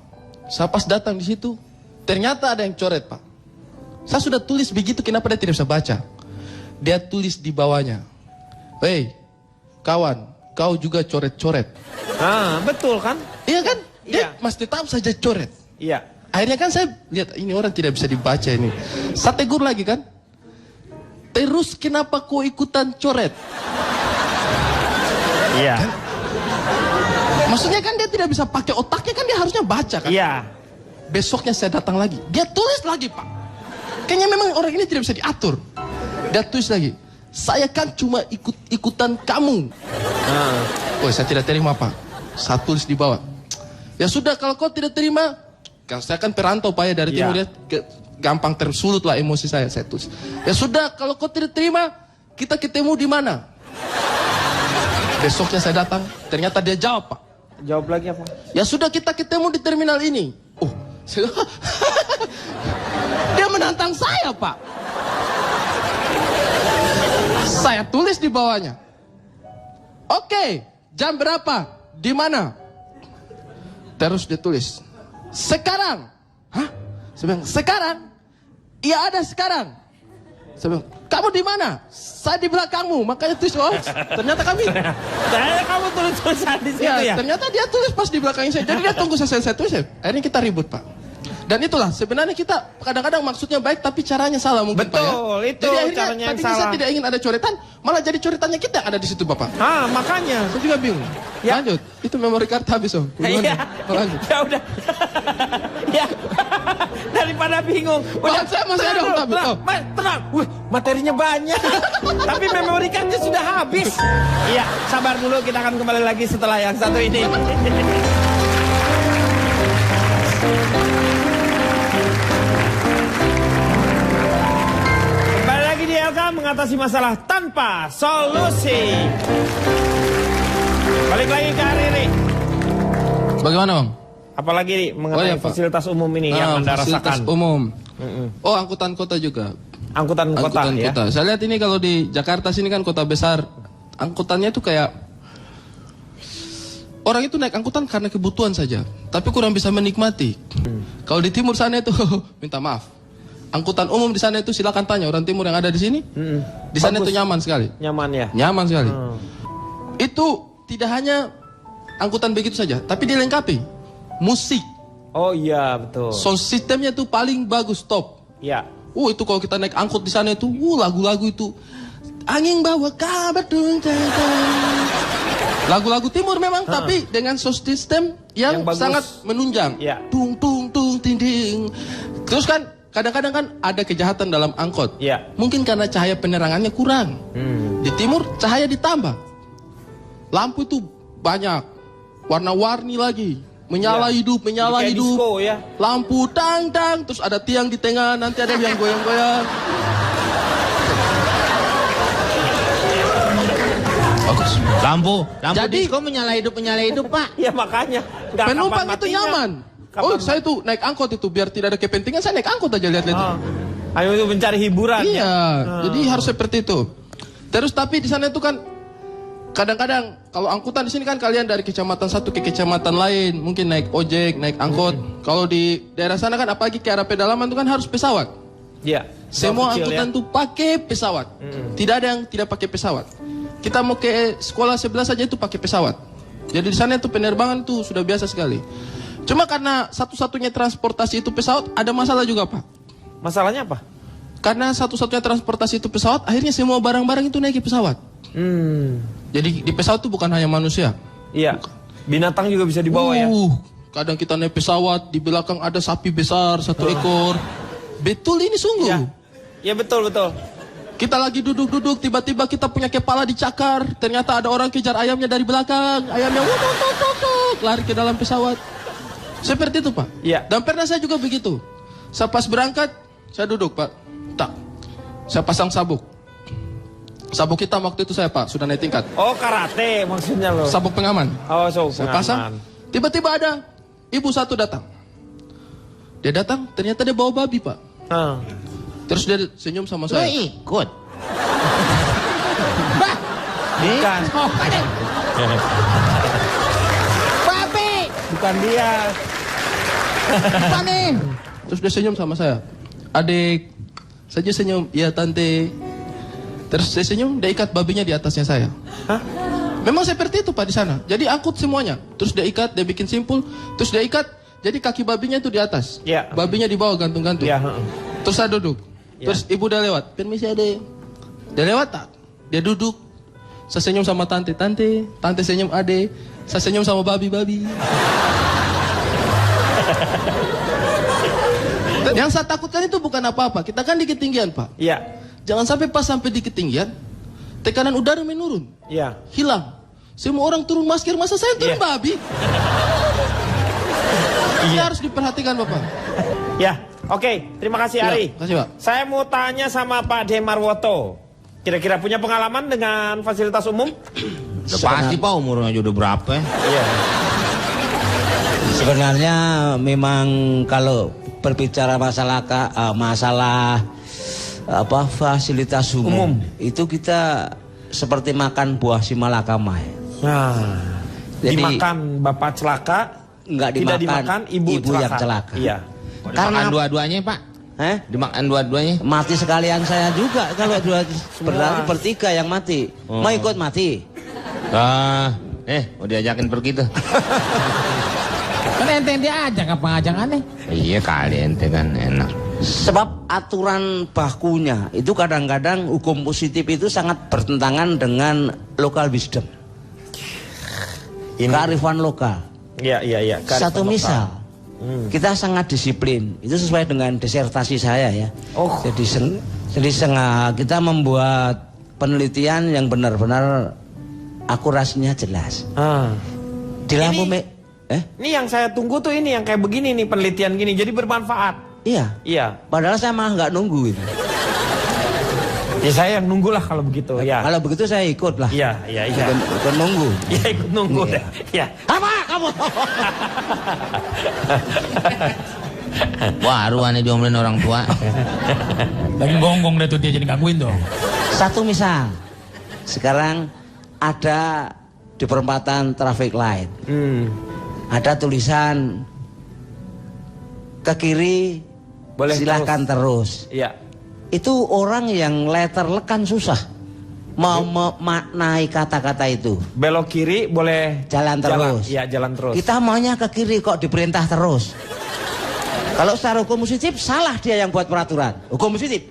saya pas datang di situ, ternyata ada yang coret Pak. Saya sudah tulis begitu, kenapa dia tidak bisa baca? Dia tulis di bawahnya, "Hei, kawan, kau juga coret-coret." Ah, betul kan? Iya kan? Iya. Dia masih tetap saja coret. Iya. Akhirnya kan saya lihat ini orang tidak bisa dibaca ini. Saya tegur lagi kan. Terus kenapa kau ikutan coret? Iya. Maksudnya kan dia tidak bisa pakai otaknya, kan dia harusnya baca kan. Iya. Besoknya saya datang lagi. Dia tulis lagi Pak. Kayaknya memang orang ini tidak bisa diatur. Dia tulis lagi. "Saya kan cuma ikut-ikutan kamu." Oh, saya tidak terima Pak. Saya tulis di bawah. "Ya sudah, kalau kau tidak terima, kan saya kan perantau Pak ya dari Iya. timur ya, gampang tersulut lah emosi saya tulis. Ya sudah, kalau kau tidak terima, kita ketemu di mana?" Besoknya saya datang, ternyata dia jawab Pak. Jawab lagi apa? "Ya sudah, kita ketemu di terminal ini." Oh, dia menantang saya Pak. Saya tulis di bawahnya. "Oke, jam berapa? Di mana?" Terus dia tulis, "Sekarang." Hah? Saya bilang, "Sekarang?" "Iya, ada sekarang." Saya bilang, "Kamu di mana?" "Saya di belakangmu." Makanya tulis, oh, ternyata kami. Saya kamu tulis tulisan di situ ya. Ternyata dia tulis pas di belakangnya saya. Jadi dia tunggu saya tulis ya. Akhirnya kita ribut Pak. Dan itulah sebenarnya kita kadang-kadang maksudnya baik tapi caranya salah mungkin Pak ya. Betul, itu Jadi akhirnya caranya yang tadinya saya salah. tidak ingin ada coretan, malah jadi coretannya kita yang ada di situ Bapak. Ah, makanya. Saya juga bingung. Ya. Lanjut. Itu memory card habis Om. Iya. Lanjut. Ya udah. Ya. Daripada bingung. Bahan saya masih ada, tenang, Om. tenang, tenang. Wih, materinya banyak. Tapi memori cardnya sudah habis. Iya, sabar dulu, kita akan kembali lagi setelah yang satu ini. Kembali lagi di LK mengatasi masalah tanpa solusi. Balik lagi ke Ariri. Bagaimana Bang? Apalagi mengenai Oh, iya, Pak. fasilitas umum ini yang Anda fasilitas rasakan. umum. Oh, angkutan kota juga. Angkutan kota Angkutan ya. kota. Saya lihat ini kalau di Jakarta sini kan kota besar, angkutannya itu kayak orang itu naik angkutan karena kebutuhan saja, tapi kurang bisa menikmati. Kalau di timur sana itu minta maaf. Angkutan umum di sana itu silakan tanya orang timur yang ada di sini. Di sana Bagus. itu nyaman sekali. Nyaman ya. Nyaman sekali. Itu tidak hanya angkutan begitu saja, tapi dilengkapi musik. Oh iya, betul. Sound sistemnya itu paling bagus, top. Ya. Itu kalau kita naik angkot di sana itu, lagu-lagu itu angin bawa kabar dung, dung, dung. Lagu-lagu timur memang, tapi dengan sound system yang bagus. sangat menunjang. Ya. Tung tung tung ting ting. Terus kan kadang-kadang kan ada kejahatan dalam angkot. Ya. Mungkin karena cahaya penerangannya kurang. Di timur cahaya ditambah. Lampu itu banyak, warna-warni lagi. Menyala Ya. hidup, menyala Jadi kayak hidup. disco ya. Lampu tang tang, terus ada tiang di tengah, nanti ada yang goyang-goyang. Bagus. Lampu Jadi- disco menyala hidup Pak. Ya makanya. Nggak Penumpang kapan itu matinya. nyaman. Kapan Oh, saya tuh naik angkot itu biar tidak ada kepentingan, saya naik angkot aja lihat-lihat. Ayo itu mencari hiburan Iya, ya. jadi harus seperti itu. Terus tapi di sana itu kan kadang-kadang kalau angkutan di sini kan kalian dari kecamatan satu ke kecamatan lain, mungkin naik ojek, naik angkot. Kalau di daerah sana kan apalagi ke arah pedalaman itu kan harus pesawat. Iya. Semua Kecil angkutan ya. tuh pakai pesawat. Tidak ada yang tidak pakai pesawat. Kita mau ke sekolah sebelah saja itu pakai pesawat. Jadi di sana itu penerbangan tuh sudah biasa sekali. Cuma karena satu-satunya transportasi itu pesawat, ada masalah juga Pak. Masalahnya apa? Karena satu-satunya transportasi itu pesawat, akhirnya semua barang-barang itu naik ke pesawat. Jadi di pesawat itu bukan hanya manusia. Iya. Binatang juga bisa dibawa ya. Kadang kita naik pesawat, di belakang ada sapi besar 1 ekor. Betul ini sungguh. Iya. Ya betul betul. Kita lagi duduk-duduk, tiba-tiba kita punya kepala dicakar. Ternyata ada orang kejar ayamnya dari belakang. Ayamnya lari ke dalam pesawat. Seperti itu Pak. Iya. Dan pernah saya juga begitu. Saya pas berangkat, saya duduk Pak. Tak. Saya pasang sabuk. Sabuk hitam waktu itu saya Pak, sudah naik tingkat. Oh, karate maksudnya lo. Sabuk pengaman. Oh, so Saya pasang. Tiba-tiba ada ibu satu datang. Dia datang, ternyata dia bawa babi Pak. Terus dia senyum sama saya. Ikut. Bukan. Oh, ada. Babi. Bukan dia. Apa nih? Terus dia senyum sama saya. Adik, saja senyum. Iya tante. Terus saya senyum, dia ikat babinya di atasnya saya. Hah? Memang seperti itu Pak di sana. Jadi angkut semuanya. Terus dia ikat, dia bikin simpul. Terus dia ikat, jadi kaki babinya itu di atas. Iya. Babinya di bawah gantung-gantung. Iya. Terus saya duduk. Iya. Terus ibu udah lewat. Permisi adek. Dia lewat tak? Dia duduk. Saya senyum sama tante. Tante senyum adek. Saya senyum sama babi-babi. Yang saya takutkan itu bukan apa-apa. Kita kan di ketinggian Pak. Iya. Jangan sampai pas sampai di ketinggian, tekanan udara menurun, Iya. hilang. Semua orang turun masker, masa saya turun Iya. babi? Ini harus diperhatikan Bapak. Ya, oke. Terima kasih Ya, Ari. kasih, Pak. Saya mau tanya sama Pak Demarwoto. Kira-kira punya pengalaman dengan fasilitas umum? Udah pasti Pak umurnya udah berapa ya? Iya. Sebenarnya memang kalau berbicara masalah fasilitas umum, itu kita seperti makan buah simalakama. Nah, Jadi- dimakan bapak celaka, Enggak tidak dimakan dimakan ibu yang celaka. celaka. Iya. Dimakan dua-duanya Pak. Dimakan dua-duanya. Mati sekalian saya juga kalau berarti bertiga yang mati. Mau ikut mati? Mau diajakin pergi tuh. Kan ente diajak apa ngajak aneh? Iya kali ente kan enak. Sebab aturan bakunya itu kadang-kadang hukum positif itu sangat bertentangan dengan local wisdom. Kearifan lokal. Iya. Satu misal, kita sangat disiplin. Itu sesuai dengan disertasi saya ya. Oh. Jadi kita membuat penelitian yang benar-benar akurasinya jelas. Di lampu Ini yang saya tunggu tuh ini yang kayak begini nih penelitian gini jadi bermanfaat. Iya. Iya. Padahal saya malah nggak nunggu itu. Ya saya yang nunggu lah kalau begitu. Ya. Kalau begitu saya ikut lah. Iya. Ikut nunggu. Ya ikut nunggu deh. Ya. Apa kamu? Wah, ruannya diomelin orang tua. Lagi gonggong deh tuh dia jadi gangguin dong. Satu misal, sekarang ada di perempatan traffic light, ada tulisan ke kiri, Boleh silahkan terus. Iya. Itu orang yang letterlek kan susah mau memaknai kata-kata itu. Belok kiri boleh Jalan terus. Iya, jalan terus. Kita maunya ke kiri kok diperintah terus. Kalau secara hukum positif salah dia yang buat peraturan. Hukum positif.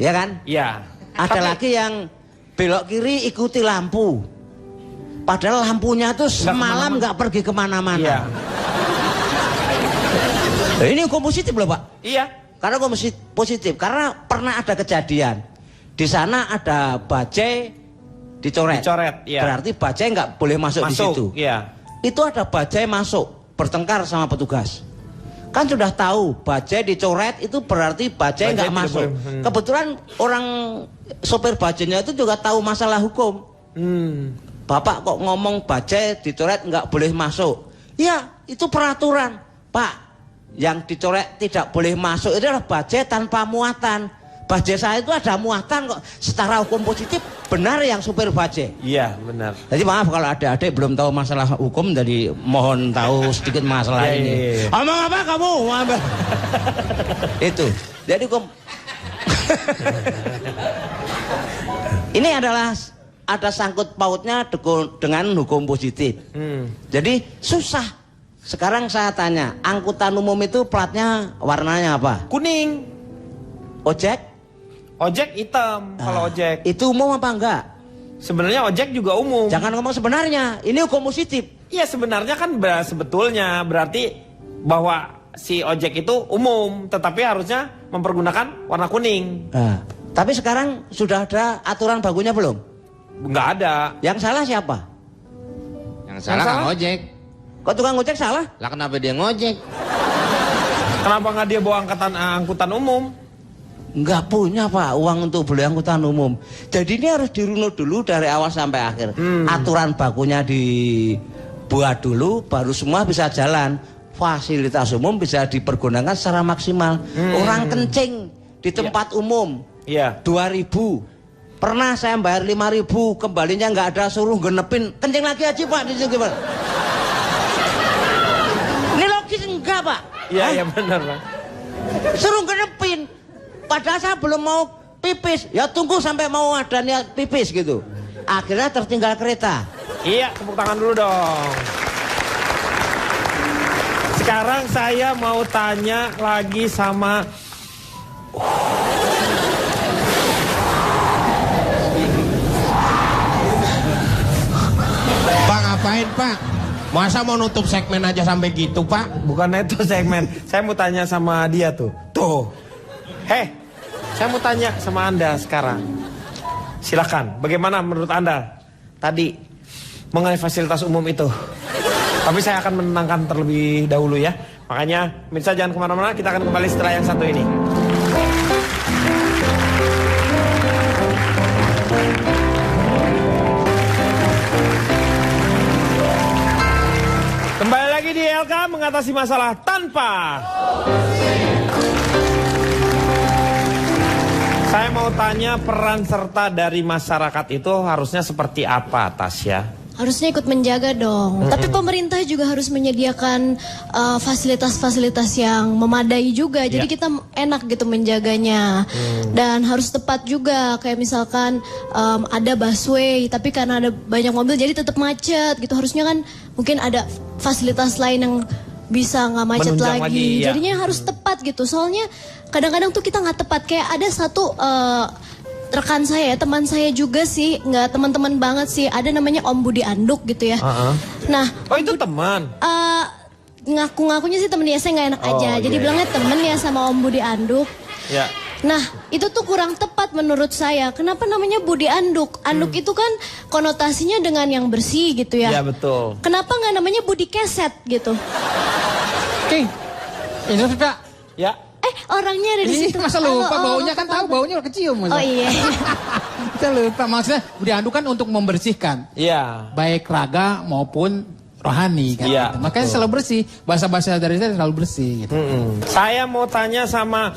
Ya kan? Iya. Ada lagi yang belok kiri ikuti lampu. Padahal lampunya tuh semalam nggak pergi kemana-mana. Iya. Nah, ini hukum positif loh Pak. Iya. Karena hukum positif. Karena pernah ada kejadian. Di sana ada bajai dicoret. Iya. Berarti bajai nggak boleh masuk di situ. Iya. Itu ada bajai masuk bertengkar sama petugas. Kan sudah tahu bajai dicoret itu berarti bajai nggak tidak masuk. boleh. Kebetulan orang sopir bajainya itu juga tahu masalah hukum. Bapak kok ngomong bajai dicoret nggak boleh masuk. Ya itu peraturan Pak. Yang dicoret tidak boleh masuk itu adalah bajai tanpa muatan. Bajai saya itu ada muatan kok. Secara hukum positif benar yang supir bajai. Iya, benar. Jadi maaf kalau adik-adik belum tahu masalah hukum, jadi mohon tahu sedikit masalah ini. Omong apa kamu? Itu. Jadi hukum. Ini adalah ada sangkut pautnya dengan hukum positif. Jadi susah. Sekarang saya tanya, angkutan umum itu platnya warnanya apa? Kuning. Ojek? Ojek hitam kalau ojek. Itu umum apa enggak? Sebenarnya ojek juga umum. Jangan ngomong sebenarnya, ini hukum positif. Iya sebenarnya kan sebetulnya berarti bahwa si ojek itu umum, tetapi harusnya mempergunakan warna kuning. Tapi sekarang sudah ada aturan bakunya belum? Nggak ada. Yang salah siapa? Yang salah Kang Ojek. Kok tukang ojek salah? Lah kenapa dia ngojek? Kenapa nggak dia bawa angkutan umum? nggak punya Pak uang untuk beli angkutan umum. Jadi ini harus dirunut dulu dari awal sampai akhir. Aturan bakunya dibuat dulu, baru semua bisa jalan. Fasilitas umum bisa dipergunakan secara maksimal. Orang kencing di tempat umum, 2.000. Pernah saya bayar 5.000, kembalinya nggak ada, suruh genepin, kencing lagi aja Pak. Di sini gimana? Ini logis enggak Pak? Iya benar Pak. Suruh genepin. Padahal saya belum mau pipis, ya tunggu sampai mau ada niat pipis gitu. Akhirnya tertinggal kereta. Iya, tepuk tangan dulu dong. Sekarang saya mau tanya lagi sama Pak ngapain Pak? Masa mau nutup segmen aja sampai gitu Pak? bukan itu segmen. Saya mau tanya sama dia tuh. Tuh. Hei, saya mau tanya sama Anda sekarang. Silakan, bagaimana menurut Anda tadi mengenai fasilitas umum itu? Tapi saya akan menenangkan terlebih dahulu ya. Makanya, pemirsa jangan kemana-mana, kita akan kembali setelah yang satu ini. Kembali lagi di LK mengatasi masalah tanpa. Saya mau tanya peran serta dari masyarakat itu harusnya seperti apa, Tasya? Harusnya ikut menjaga dong. Tapi pemerintah juga harus menyediakan fasilitas-fasilitas yang memadai juga. Jadi kita enak gitu menjaganya. Dan harus tepat juga. Kayak misalkan ada busway, tapi karena ada banyak mobil jadi tetap macet gitu. Harusnya kan mungkin ada fasilitas lain yang bisa nggak macet Menunjang lagi. lagi, ya. Jadinya harus tepat gitu. Soalnya kadang-kadang tuh kita nggak tepat. Kayak ada satu rekan saya, teman saya juga sih, nggak teman-teman banget sih, ada namanya Om Budi Anduk gitu ya. Nah, Oh itu teman? ngaku-ngakunya sih temen ya, saya nggak enak aja. Jadi bilangnya temen ya sama Om Budi Anduk. Ya. Nah, itu tuh kurang tepat menurut saya. Kenapa namanya Budi Anduk? Anduk itu kan konotasinya dengan yang bersih gitu ya. Ya betul. Kenapa nggak namanya Budi Keset gitu? Oke. Ini Pak. Ya. Orangnya ada di Ini situ. masa lupa Halo, baunya kan tahu baunya udah kecium. Masa. Oh iya. Kita lupa maksudnya Budi Anduk kan untuk membersihkan Iya. baik raga maupun rohani kan. Iya, Gitu. Makanya selalu bersih. Bahasa-bahasa dari saya selalu bersih gitu. Saya mau tanya sama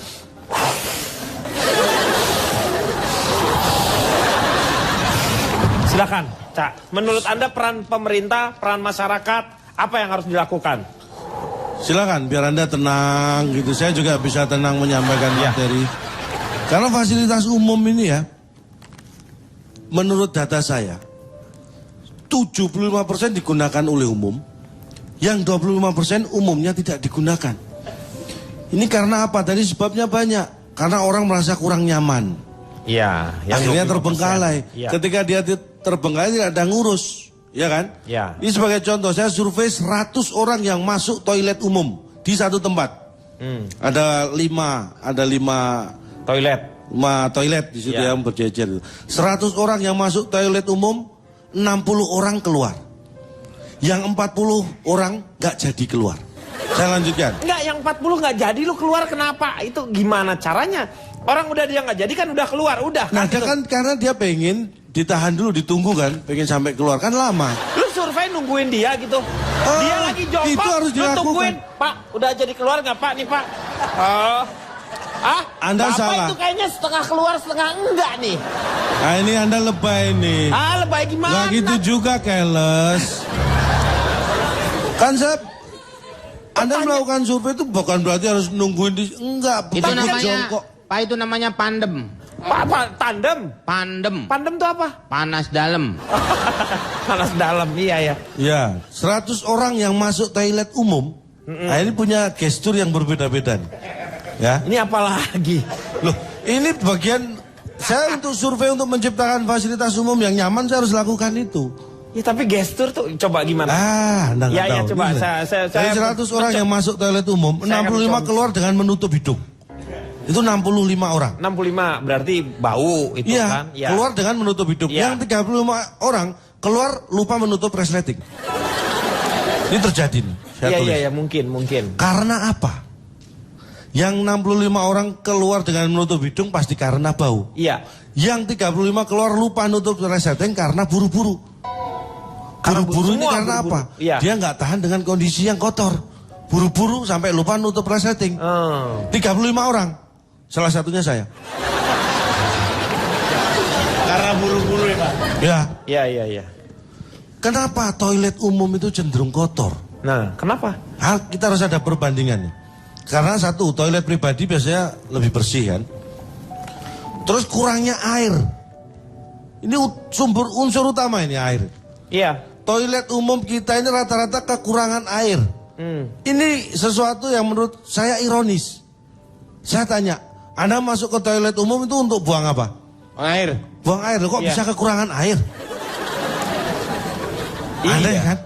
silakan, Cak. Menurut Anda peran pemerintah, peran masyarakat, apa yang harus dilakukan? Silakan, biar Anda tenang gitu. Saya juga bisa tenang menyampaikan materi. Karena fasilitas umum ini ya, menurut data saya, 75% digunakan oleh umum, yang 25% umumnya tidak digunakan. Ini karena apa? Tadi sebabnya banyak. Karena orang merasa kurang nyaman. Iya. Akhirnya terbengkalai. Iya. Ketika dia terbengkalai tidak ada ngurus. Ya kan? Ya. Ini sebagai contoh, saya survei 100 orang yang masuk toilet umum di satu tempat. Ada 5 toilet di situ yang berjejer. 100 orang yang masuk toilet umum, 60 orang keluar. Yang 40 orang nggak jadi keluar. Saya lanjutkan. Enggak, yang 40 nggak jadi lu keluar kenapa? Itu gimana caranya? Orang udah dia nggak jadi kan udah keluar, udah. Nah, gitu. dia kan karena dia pengen ditahan dulu, ditunggu kan, pengen sampai keluar kan lama. Lu survei nungguin dia gitu. Dia lagi jongkok, itu harus lu dilakukan. tungguin. Pak, udah jadi keluar nggak Pak nih Pak? Anda Bapak salah. itu kayaknya setengah keluar setengah enggak nih. Nah, ini Anda lebay nih. Lebay gimana? Nggak gitu juga, keles. Kan Anda melakukan survei itu bukan berarti harus nungguin di enggak, Itu takut namanya, jongkok. Pak itu namanya pandem. Pak, tandem. Pandem. Pandem tuh apa? Panas dalam. Panas dalam, iya ya. Ya, 100 orang yang masuk toilet umum, nah ini punya gestur yang berbeda-beda nih. Ya. Ini apa lagi? Loh, ini bagian saya untuk survei untuk menciptakan fasilitas umum yang nyaman, saya harus lakukan itu. Ya tapi gestur tuh coba gimana? Anda nggak Ya, tahu. coba Ini, saya dari 100 orang yang masuk toilet umum, Saya akan 65 mencoba. keluar dengan menutup hidung. Itu 65 orang. 65 berarti bau itu Iya, kan? Ya. keluar dengan menutup hidung. Iya. Yang 35 orang keluar lupa menutup resleting. Ini terjadi nih, saya tulis. Iya, mungkin. Karena apa? Yang 65 orang keluar dengan menutup hidung pasti karena bau. Iya. Yang 35 keluar lupa nutup resleting karena buru-buru. Buru-buru ini semua karena buru-buru. apa? Iya. Dia nggak tahan dengan kondisi yang kotor. Buru-buru sampai lupa nutup resleting. 35 orang. Salah satunya saya. Karena buru-buru ya Pak? Ya. Iya. Kenapa toilet umum itu cenderung kotor? Nah, kenapa? Kita harus ada perbandingannya. Karena satu, toilet pribadi biasanya lebih bersih kan. Terus kurangnya air. Ini sumber unsur utama ini air. Iya. Toilet umum kita ini rata-rata kekurangan air. Ini sesuatu yang menurut saya ironis. Saya tanya, Anda masuk ke toilet umum itu untuk buang apa? Air. Buang air, kok Iya. bisa kekurangan air? Aneh kan?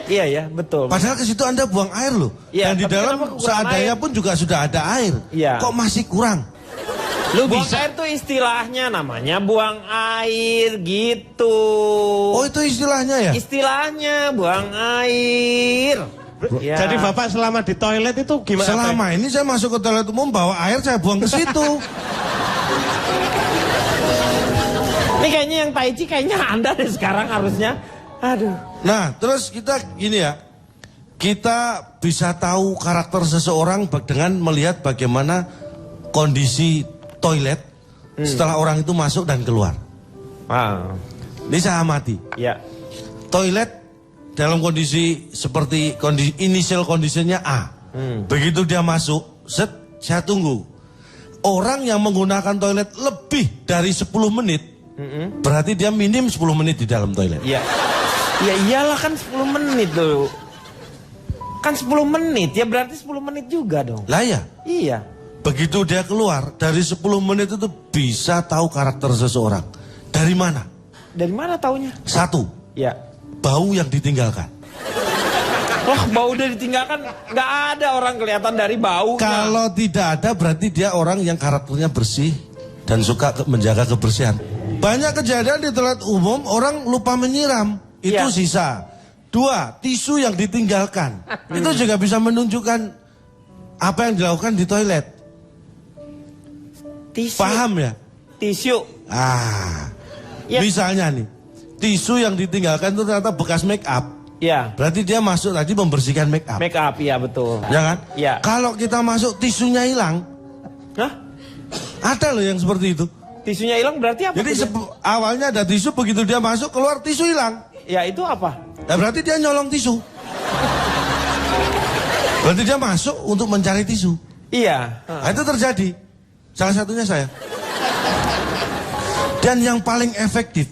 Iya ya, betul. Padahal ke situ Anda buang air loh. Iya, Dan di tapi dalam kenapa kekurangan seadanya air? pun juga sudah ada air. Iya. Kok masih kurang? Lu buang air tuh istilahnya namanya buang air gitu. Oh itu istilahnya ya? Istilahnya buang air. Ya. Jadi Bapak selama di toilet itu gimana? Selama ini saya masuk ke toilet umum bawa air saya buang ke situ. Ini kayaknya yang Tai Chi kayaknya Anda deh sekarang harusnya. Aduh. Nah terus kita gini ya. Kita bisa tahu karakter seseorang dengan melihat bagaimana kondisi toilet setelah orang itu masuk dan keluar. Ini saya amati. Ya. Toilet dalam kondisi seperti initial kondisinya A. Begitu dia masuk, set, saya tunggu. Orang yang menggunakan toilet lebih dari 10 menit, berarti dia minim 10 menit di dalam toilet. Iya. Ya iyalah kan 10 menit loh. Kan 10 menit, ya berarti 10 menit juga dong. Lah ya, Iya. begitu dia keluar, dari 10 menit itu bisa tahu karakter seseorang. Dari mana? Dari mana taunya? Satu, Ya. bau yang ditinggalkan. Wah, bau udah ditinggalkan, nggak ada orang kelihatan dari bau. Kalau tidak ada berarti dia orang yang karakternya bersih dan suka menjaga kebersihan. Banyak kejadian di toilet umum orang lupa menyiram. Itu Iya. sisa. 2, tisu yang ditinggalkan. Itu juga bisa menunjukkan apa yang dilakukan di toilet. Tisu. Paham ya? Tisu. Ya. Misalnya nih, tisu yang ditinggalkan itu ternyata bekas make up. Ya. Berarti dia masuk tadi membersihkan make up. Make up, ya betul. Ya kan? Ya. Kalau kita masuk tisunya hilang, Hah? ada loh yang seperti itu. Tisunya hilang berarti apa? Jadi tuh? awalnya ada tisu, begitu dia masuk keluar tisu hilang. Ya itu apa? Nah, berarti dia nyolong tisu. Berarti dia masuk untuk mencari tisu. Iya. Nah, itu terjadi. Salah satunya saya. Dan yang paling efektif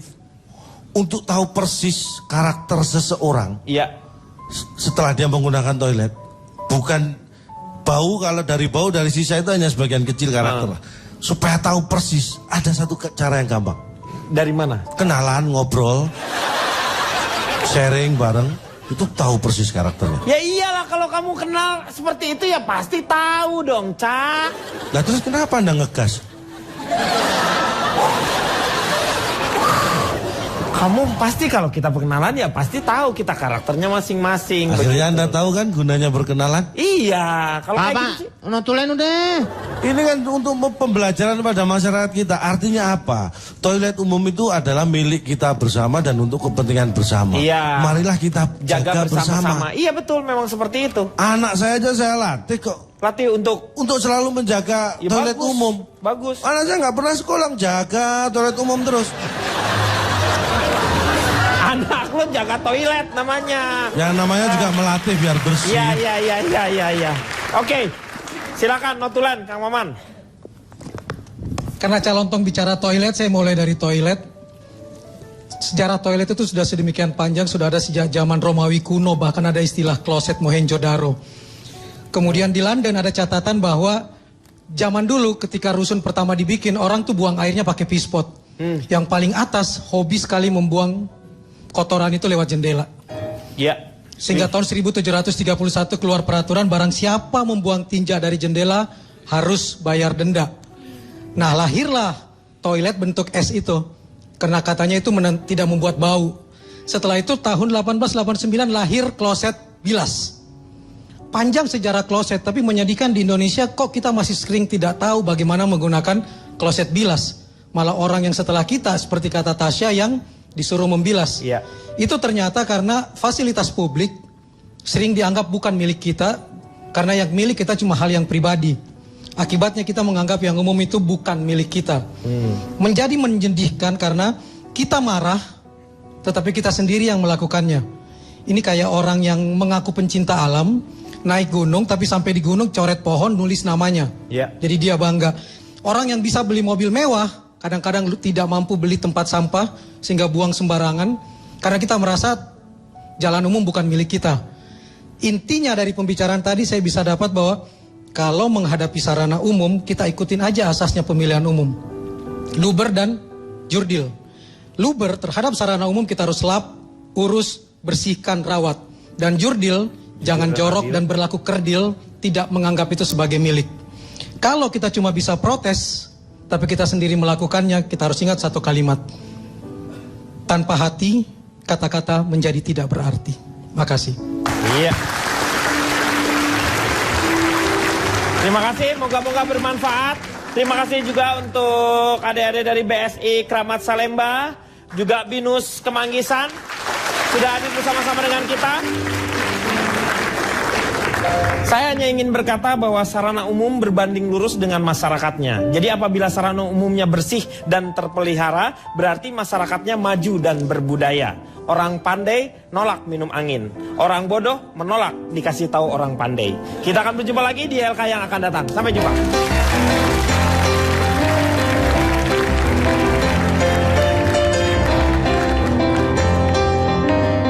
untuk tahu persis karakter seseorang Iya. setelah dia menggunakan toilet, bukan bau. Kalau dari bau dari sisa itu hanya sebagian kecil karakter. Supaya tahu persis, ada satu cara yang gampang. Dari mana? Kenalan, ngobrol, sharing bareng, itu tahu persis karakternya. Ya iyalah kalau kamu kenal seperti itu ya pasti tahu dong, Cak. Nah terus kenapa Anda ngegas? Kamu pasti kalau kita perkenalan ya pasti tahu kita karakternya masing-masing. Akhirnya Anda tahu kan gunanya berkenalan? Iya, kalau kayak gitu sih. Notulen udah. Ini kan untuk pembelajaran pada masyarakat kita. Artinya apa? Toilet umum itu adalah milik kita bersama dan untuk kepentingan bersama. Iya. Marilah kita Jaga jaga bersama-sama. bersama. Iya betul, memang seperti itu. Anak saya aja saya latih kok Latih untuk selalu menjaga ya toilet bagus, umum. Bagus. Anak saya nggak pernah sekolah jaga toilet umum terus. Anak lo jaga toilet namanya. Yang namanya juga melatih biar bersih. Iya. Oke. Silakan Notulen, Kang Maman. Karena Calontong bicara toilet, saya mulai dari toilet. Sejarah toilet itu sudah sedemikian panjang, sudah ada sejak zaman Romawi kuno, bahkan ada istilah kloset Mohenjo-daro. Kemudian di London ada catatan bahwa zaman dulu ketika rusun pertama dibikin, orang tuh buang airnya pakai pispot. Yang paling atas hobi sekali membuang kotoran itu lewat jendela. Iya. Sehingga tahun 1731 keluar peraturan barang siapa membuang tinja dari jendela harus bayar denda. Nah lahirlah toilet bentuk S itu. Karena katanya itu tidak membuat bau. Setelah itu tahun 1889 lahir kloset bilas. panjang sejarah kloset, tapi menyedihkan di Indonesia kok kita masih sering tidak tahu bagaimana menggunakan kloset bilas. Malah orang yang setelah kita, seperti kata Tasya, yang disuruh membilas. Iya. Itu ternyata karena fasilitas publik sering dianggap bukan milik kita, karena yang milik kita cuma hal yang pribadi. Akibatnya kita menganggap yang umum itu bukan milik kita. Menjadi menyedihkan karena kita marah, tetapi kita sendiri yang melakukannya. Ini kayak orang yang mengaku pencinta alam, naik gunung, tapi sampai di gunung coret pohon, nulis namanya. Iya. Jadi dia bangga. Orang yang bisa beli mobil mewah, kadang-kadang tidak mampu beli tempat sampah, sehingga buang sembarangan, karena kita merasa jalan umum bukan milik kita. Intinya dari pembicaraan tadi saya bisa dapat bahwa kalau menghadapi sarana umum, kita ikutin aja asasnya pemilihan umum. Luber dan jurdil. Luber terhadap sarana umum kita harus lap, urus, bersihkan, rawat. Dan jurdil, jangan jorok dan berlaku kerdil, tidak menganggap itu sebagai milik. Kalau kita cuma bisa protes, tapi kita sendiri melakukannya, kita harus ingat satu kalimat. Tanpa hati, kata-kata menjadi tidak berarti. Makasih. Iya. Terima kasih, moga-moga bermanfaat. Terima kasih juga untuk adik-adik dari BSI Kramat Salemba, juga BINUS Kemanggisan, sudah hadir bersama-sama dengan kita. Saya hanya ingin berkata bahwa sarana umum berbanding lurus dengan masyarakatnya. Jadi apabila sarana umumnya bersih dan terpelihara, berarti masyarakatnya maju dan berbudaya. Orang pandai nolak minum angin. Orang bodoh menolak dikasih tahu orang pandai. Kita akan berjumpa lagi di LK yang akan datang. Sampai jumpa.